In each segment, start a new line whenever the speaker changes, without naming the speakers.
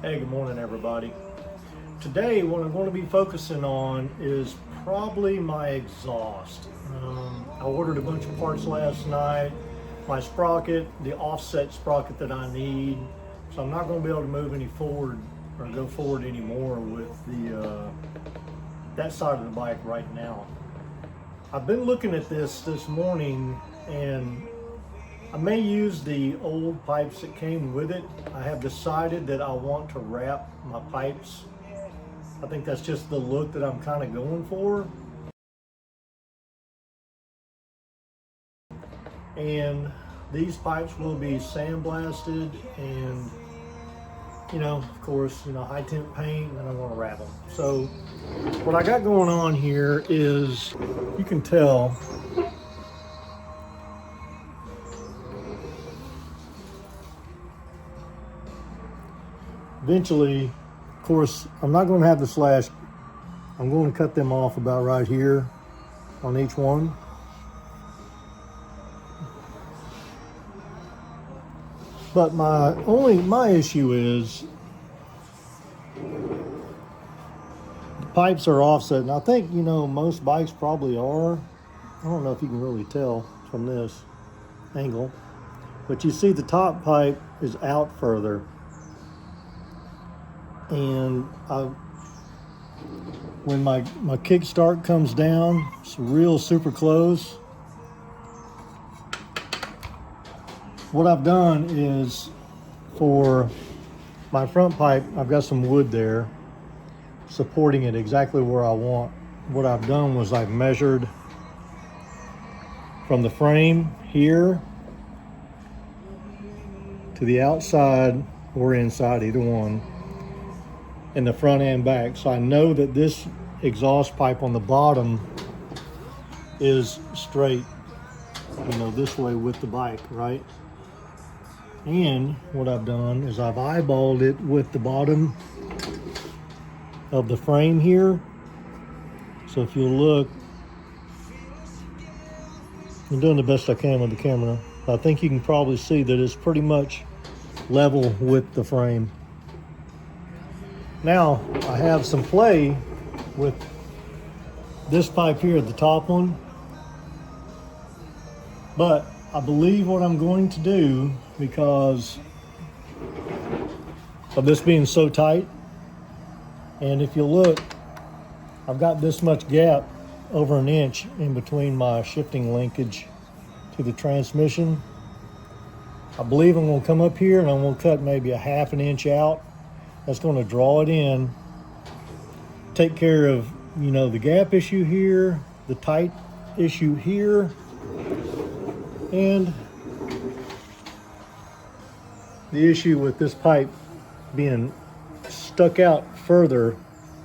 Hey, good morning everybody. Today what I'm going to be focusing on is probably my exhaust. I ordered a bunch of parts last night, my sprocket, the offset sprocket that I need, so I'm not going to be able to move any forward or go forward anymore with the that side of the bike right now. I've been looking at this morning, and I may use the old pipes that came with it. I have decided that I want to wrap my pipes. I think that's just the look that I'm kind of going for. And these pipes will be sandblasted and, of course, high temp paint, and I want to wrap them. So what I got going on here is, you can tell, eventually, of course, I'm not going to have the slash. I'm going to cut them off about right here on each one. But my issue is the pipes are offset, and I think most bikes probably are. I don't know if you can really tell from this angle, but you see the top pipe is out further. And when my kickstart comes down, it's real super close. What I've done is, for my front pipe, I've got some wood there supporting it exactly where I want. What I've done was I've measured from the frame here to the outside or inside, either one, in the front and back. So I know that this exhaust pipe on the bottom is straight, this way with the bike, right? And what I've done is I've eyeballed it with the bottom of the frame here. So if you look, I'm doing the best I can with the camera. I think you can probably see that it's pretty much level with the frame. Now, I have some play with this pipe here, the top one, but I believe what I'm going to do, because of this being so tight, and if you look, I've got this much gap, over an inch, in between my shifting linkage to the transmission. I believe I'm going to come up here and I'm going to cut maybe a half an inch out. That's going to draw it in, take care of, the gap issue here, the tight issue here, and the issue with this pipe being stuck out further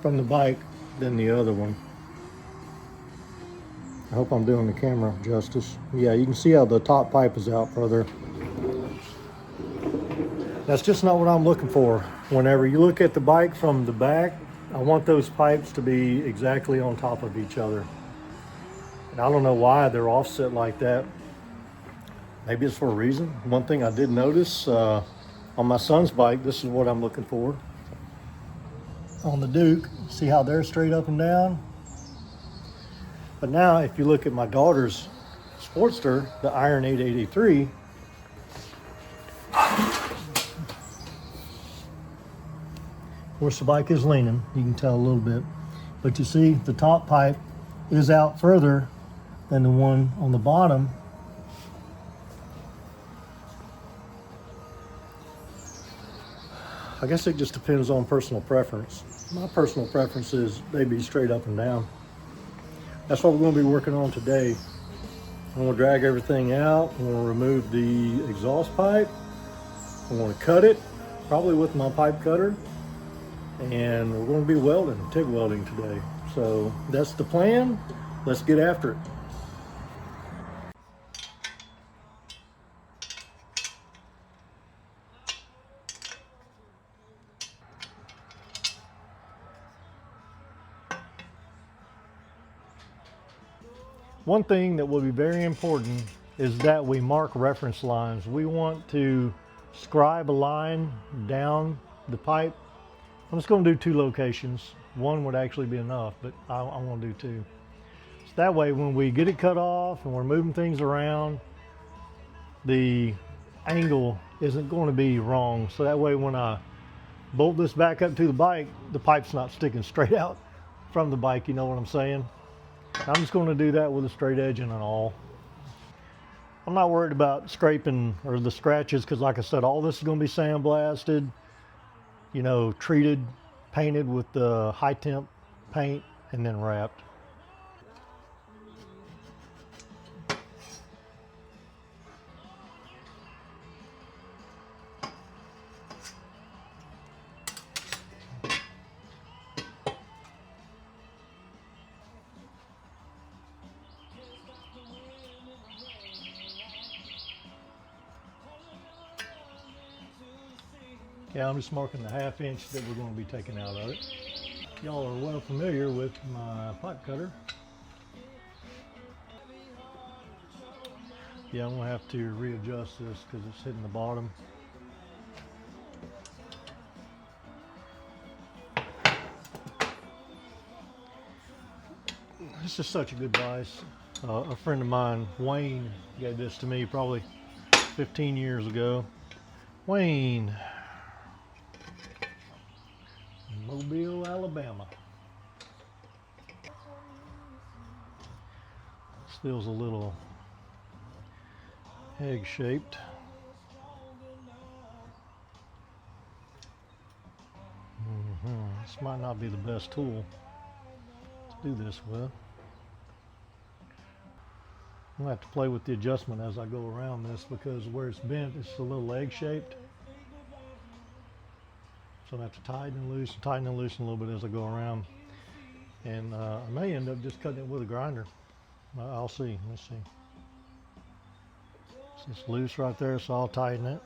from the bike than the other one. I hope I'm doing the camera justice. Yeah, you can see how the top pipe is out further. That's just not what I'm looking for. Whenever you look at the bike from the back, I want those pipes to be exactly on top of each other. And I don't know why they're offset like that. Maybe it's for a reason. One thing I did notice on my son's bike, this is what I'm looking for. On the Duke, see how they're straight up and down? But now if you look at my daughter's Sportster, the Iron 883, of course the bike is leaning, you can tell a little bit, but you see the top pipe is out further than the one on the bottom. I guess it just depends on personal preference. My personal preference is they be straight up and down. That's what we're going to be working on today. I'm going to drag everything out. I'm going to remove the exhaust pipe. I'm going to cut it, probably with my pipe cutter. And we're going to be welding, TIG welding today. So that's the plan. Let's get after it. One thing that will be very important is that we mark reference lines. We want to scribe a line down the pipe I'm just going to do 2 locations. One would actually be enough, but I want to do 2. So that way when we get it cut off and we're moving things around, the angle isn't going to be wrong. So that way when I bolt this back up to the bike, the pipe's not sticking straight out from the bike, you know what I'm saying? I'm just going to do that with a straight edge and an awl. I'm not worried about scraping or the scratches because, like I said, all this is going to be sandblasted, you know, treated, painted with the high temp paint, and then wrapped. Yeah, I'm just marking the 1/2 inch that we're going to be taking out of it. Y'all are well familiar with my pipe cutter. Yeah, I'm going to have to readjust this because it's hitting the bottom. This is such a good vise. A friend of mine, Wayne, gave this to me probably 15 years ago. Wayne, Mobile, Alabama. This feels a little egg-shaped. This might not be the best tool to do this with. I'm going to have to play with the adjustment as I go around this because where it's bent, it's a little egg-shaped. So I have to tighten and loosen a little bit as I go around. And I may end up just cutting it with a grinder. I'll see. Let's see. It's loose right there, so I'll tighten it.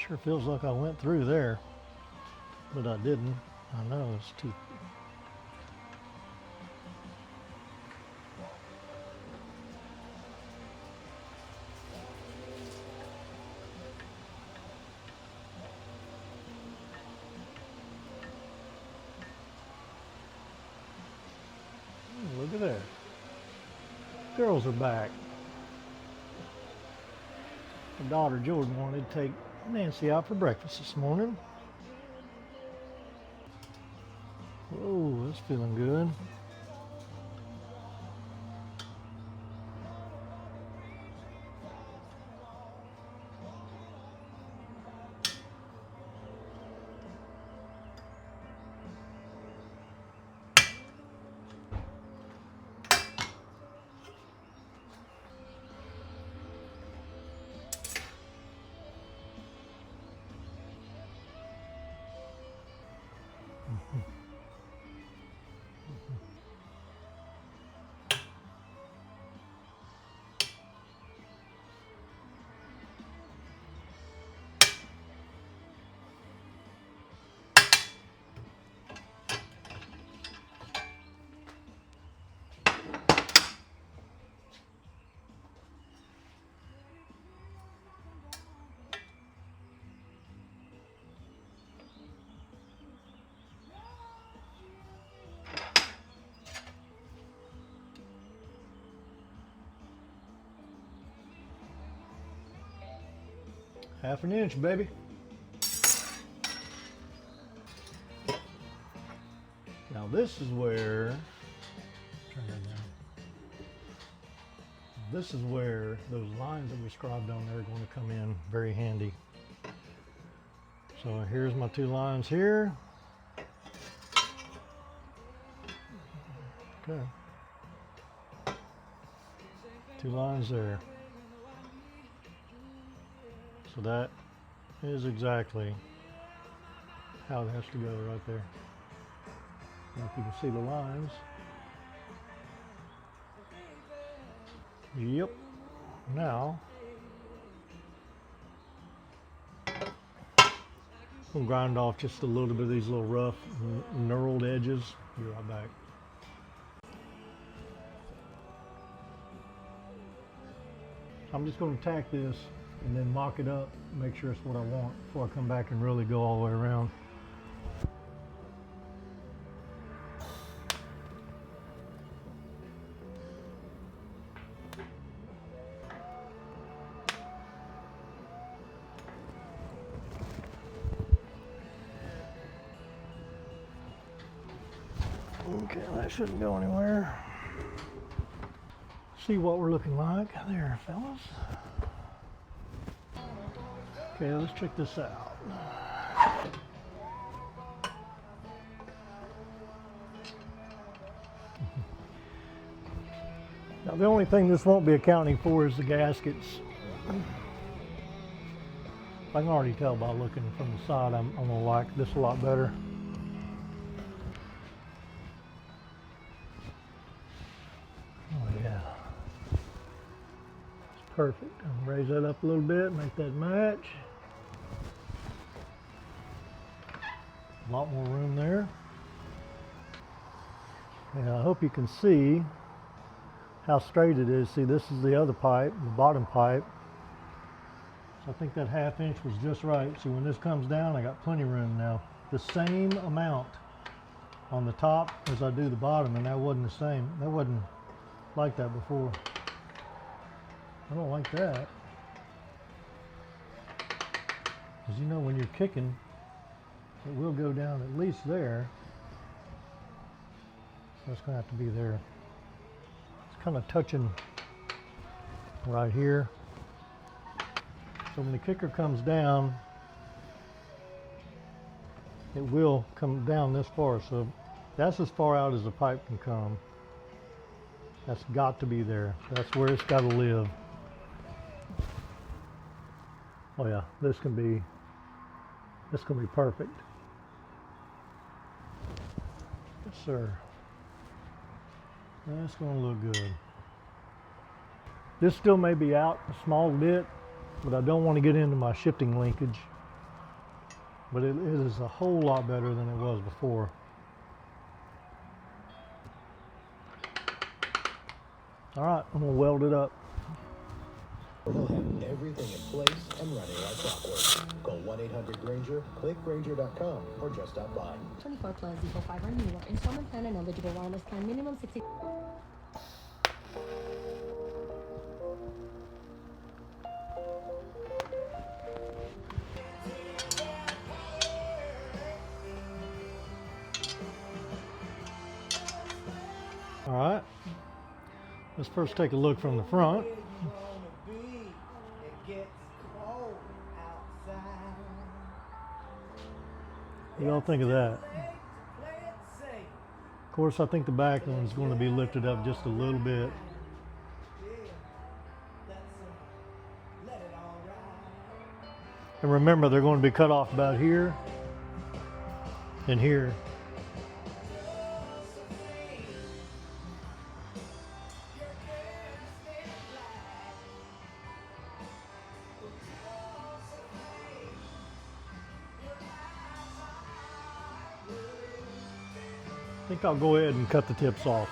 Sure feels like I went through there, but I didn't. I know it's too. Look at that. Girls are back. My daughter Jordan wanted to take Nancy out for breakfast this morning. Oh, that's feeling good. Half an inch, baby. Now this is where, turn that down. This is where those lines that we scribed on there are going to come in very handy. So here's my 2 lines here. Okay. 2 lines there. So that is exactly how it has to go right there. if you can see the lines. Yep. Now, I'm gonna grind off just a little bit of these little rough, knurled edges. Be right back. I'm just gonna tack this and then mock it up, make sure it's what I want before I come back and really go all the way around. Okay, that shouldn't go anywhere. See what we're looking like there, fellas. Okay, let's check this out. Now the only thing this won't be accounting for is the gaskets. I can already tell by looking from the side I'm gonna like this a lot better. Perfect. I'm gonna raise that up a little bit, make that match. A lot more room there. And I hope you can see how straight it is. See, this is the other pipe, the bottom pipe. So I think that 1/2 inch was just right. See, when this comes down, I got plenty of room now. The same amount on the top as I do the bottom, and that wasn't the same. That wasn't like that before. I don't like that. Because you know when you're kicking, it will go down at least there. So it's going to have to be there. It's kind of touching right here. So when the kicker comes down, it will come down this far. So that's as far out as the pipe can come. That's got to be there. That's where it's got to live. Oh yeah, this can be perfect. Yes, sir. That's going to look good. This still may be out a small bit, but I don't want to get into my shifting linkage. But it is a whole lot better than it was before. All right, I'm going to weld it up.
They'll have everything in place and running like clockwork. Call 1-800-GRANGER, click Granger.com, or just stop by.
24 plus Eco Fiber New York installment plan and eligible wireless plan minimum 60.
All right, let's first take a look from the front. What do y'all think of that? Of course, I think the back one's going to be lifted up just a little bit. And remember, they're going to be cut off about here and here. I think I'll go ahead and cut the tips off.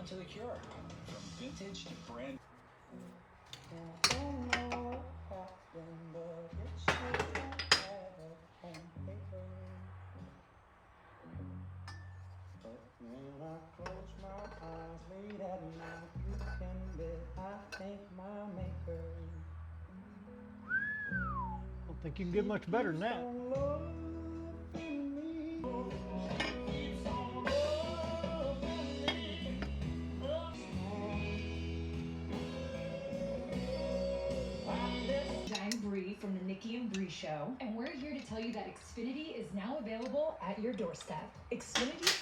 To the cure, from vintage to brand.
think you can get much better than that.
I'm Bree from the Nikki and Bree Show, and we're here to tell you that Xfinity is now available at your doorstep. Xfinity.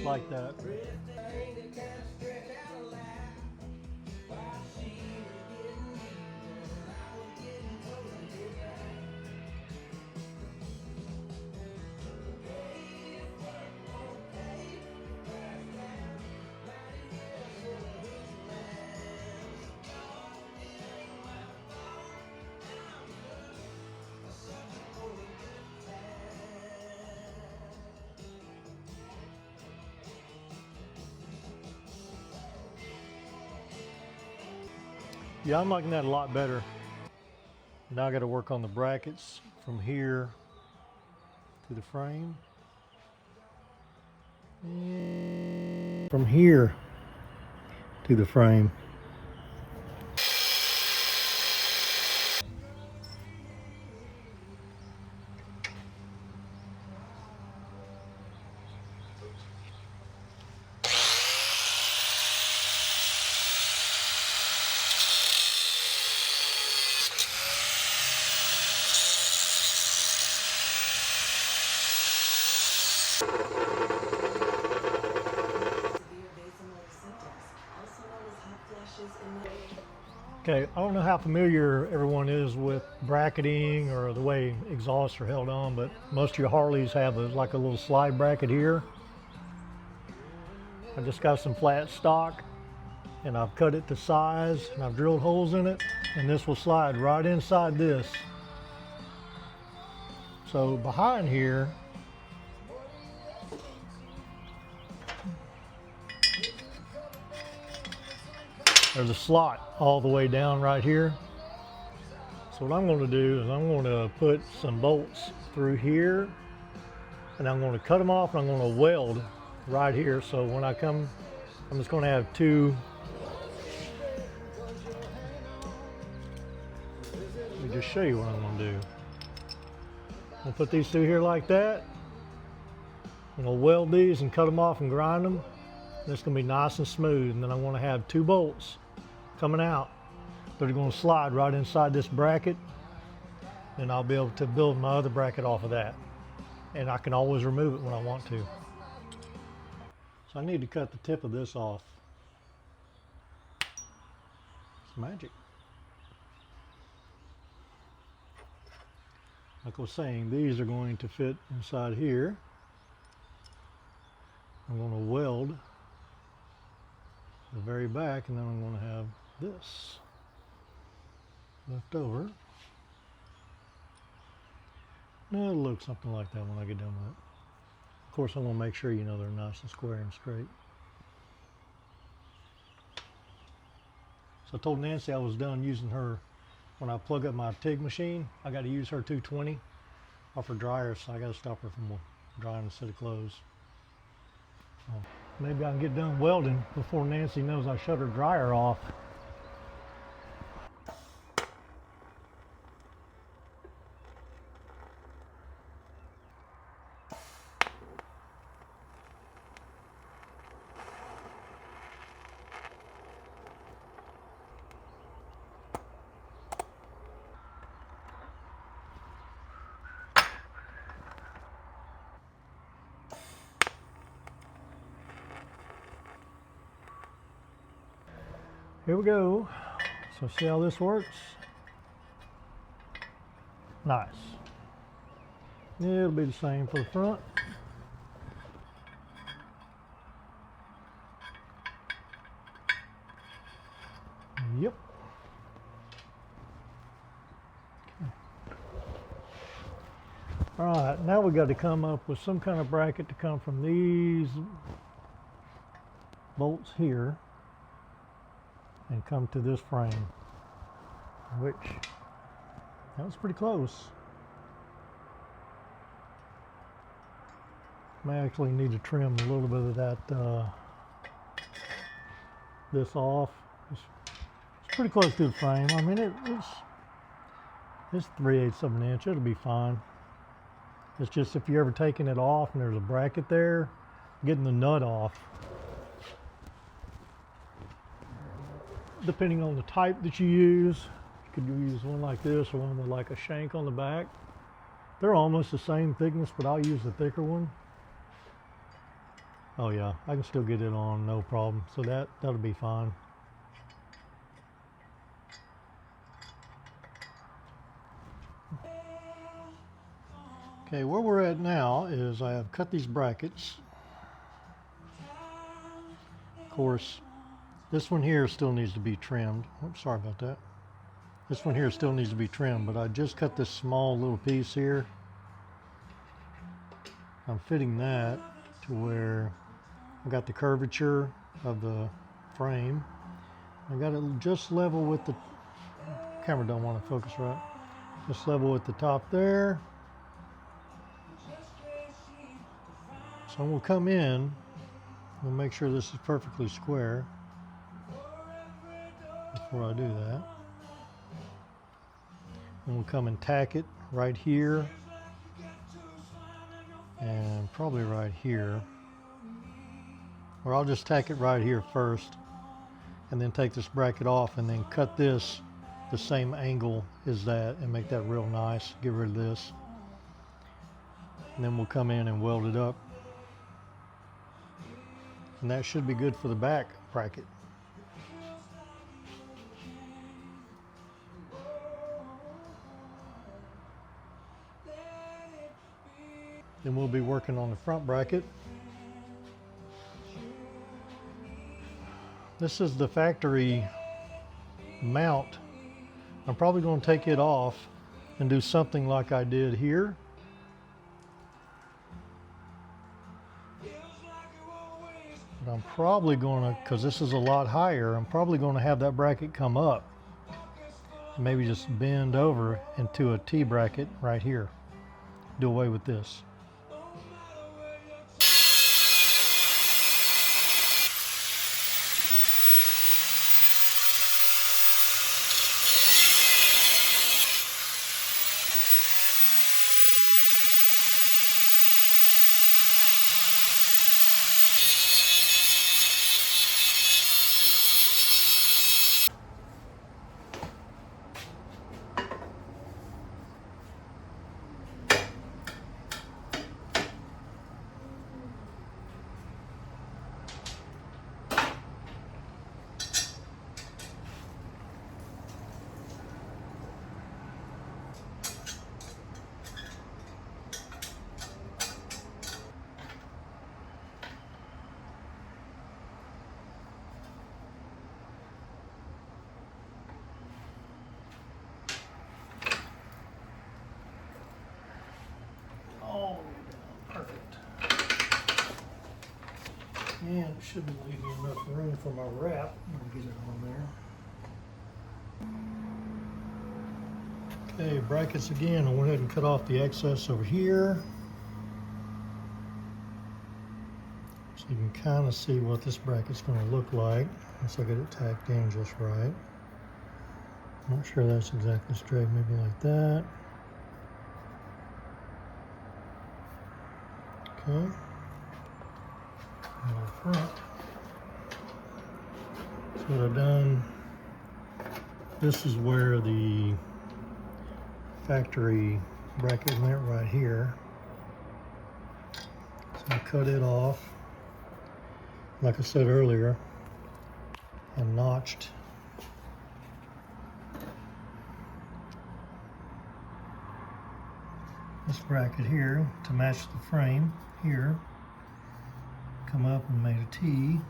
Like that. Yeah, I'm liking that a lot better. Now I got to work on the brackets from here to the frame. And from here to the frame. Okay, I don't know how familiar everyone is with bracketing or the way exhausts are held on, but most of your Harleys have like a little slide bracket here. I just got some flat stock and I've cut it to size and I've drilled holes in it, and this will slide right inside this. So behind here, there's a slot all the way down right here. So what I'm going to do is I'm going to put some bolts through here, and I'm going to cut them off, and I'm going to weld right here. So when I come, I'm just going to have two. Let me just show you what I'm going to do. I'm going to put these through here like that. I'm going to weld these and cut them off and grind them. And it's going to be nice and smooth. And then I'm going to have two bolts coming out that are going to slide right inside this bracket, and I'll be able to build my other bracket off of that, and I can always remove it when I want to. So I need to cut the tip of this off. It's magic. Like I was saying, these are going to fit inside here. I'm going to weld the very back, and then I'm going to have this left over. And it'll look something like that when I get done with it. Of course, I'm going to make sure you know they're nice and square and straight. So I told Nancy I was done using her. When I plug up my TIG machine, I got to use her 220 off her dryer, so I got to stop her from drying instead of clothes. So maybe I can get done welding before Nancy knows I shut her dryer off. Here we go. So see how this works? Nice. It'll be the same for the front. Yep. Okay. All right, now we got to come up with some kind of bracket to come from these bolts here and come to this frame, which that was pretty close. May actually need to trim a little bit of that, this off. It's pretty close to the frame. I mean, it's 3/8 of an inch. It'll be fine. It's just if you're ever taking it off and there's a bracket there, getting the nut off. Depending on the type that you use, you could use one like this or one with like a shank on the back. They're almost the same thickness, but I'll use the thicker one. Oh yeah, I can still get it on, no problem. So that'll be fine. Okay, where we're at now is I have cut these brackets. Of course, this one here still needs to be trimmed. Oops, sorry about that. This one here still needs to be trimmed, but I just cut this small little piece here. I'm fitting that to where I got the curvature of the frame. I got it just level with the camera, don't want to focus right. Just level with the top there. So we'll come in, we'll make sure this is perfectly square before I do that. And we'll come and tack it right here and probably right here. Or I'll just tack it right here first and then take this bracket off and then cut this the same angle as that and make that real nice. Get rid of this. And then we'll come in and weld it up. And that should be good for the back bracket. Then we'll be working on the front bracket. This is the factory mount. I'm probably going to take it off and do something like I did here. But I'm probably going to, because this is a lot higher, I'm probably going to have that bracket come up and maybe just bend over into a T bracket right here. Do away with this. And it should leave me enough room for my wrap. I'll get it on there. Okay, brackets again. I went ahead and cut off the excess over here. So you can kind of see what this bracket's going to look like once I get it tacked in just right. I'm not sure that's exactly straight, maybe like that. Okay. And the front. So what I've done, this is where the factory bracket went right here. So I cut it off. Like I said earlier, I notched this bracket here to match the frame here. Come up and made a T.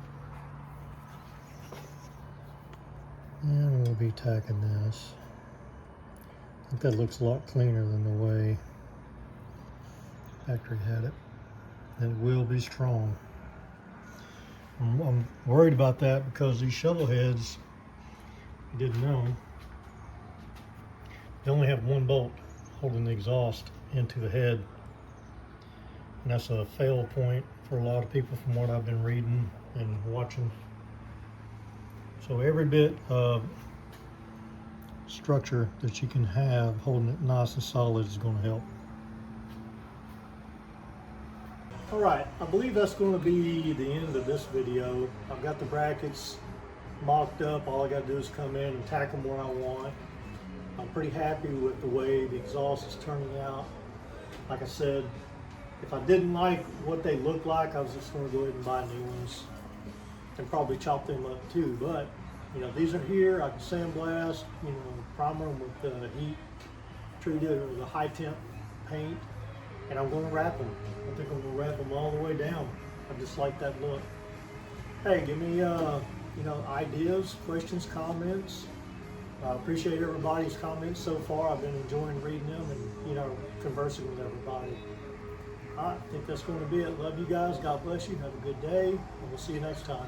And we'll be tacking this. I think that looks a lot cleaner than the way factory had it. And it will be strong. I'm worried about that because these shovel heads, you didn't know, they only have one bolt holding the exhaust into the head. And that's a fail point for a lot of people from what I've been reading and watching. So every bit of structure that you can have holding it nice and solid is going to help. All right, I believe that's going to be the end of this video. I've got the brackets mocked up. All I got to do is come in and tack them where I want. I'm pretty happy with the way the exhaust is turning out. Like I said, if I didn't like what they look like, I was just going to go ahead and buy new ones and probably chop them up too. But you know, these are here. I can sandblast, you know, primer them with heat treated with a high temp paint, and I'm going to wrap them. I think I'm going to wrap them all the way down. I just like that look. Hey, give me you know, ideas, questions, comments. I appreciate everybody's comments so far. I've been enjoying reading them and, you know, conversing with everybody. All right, I think that's going to be it. Love you guys. God bless you. Have a good day, and we'll see you next time.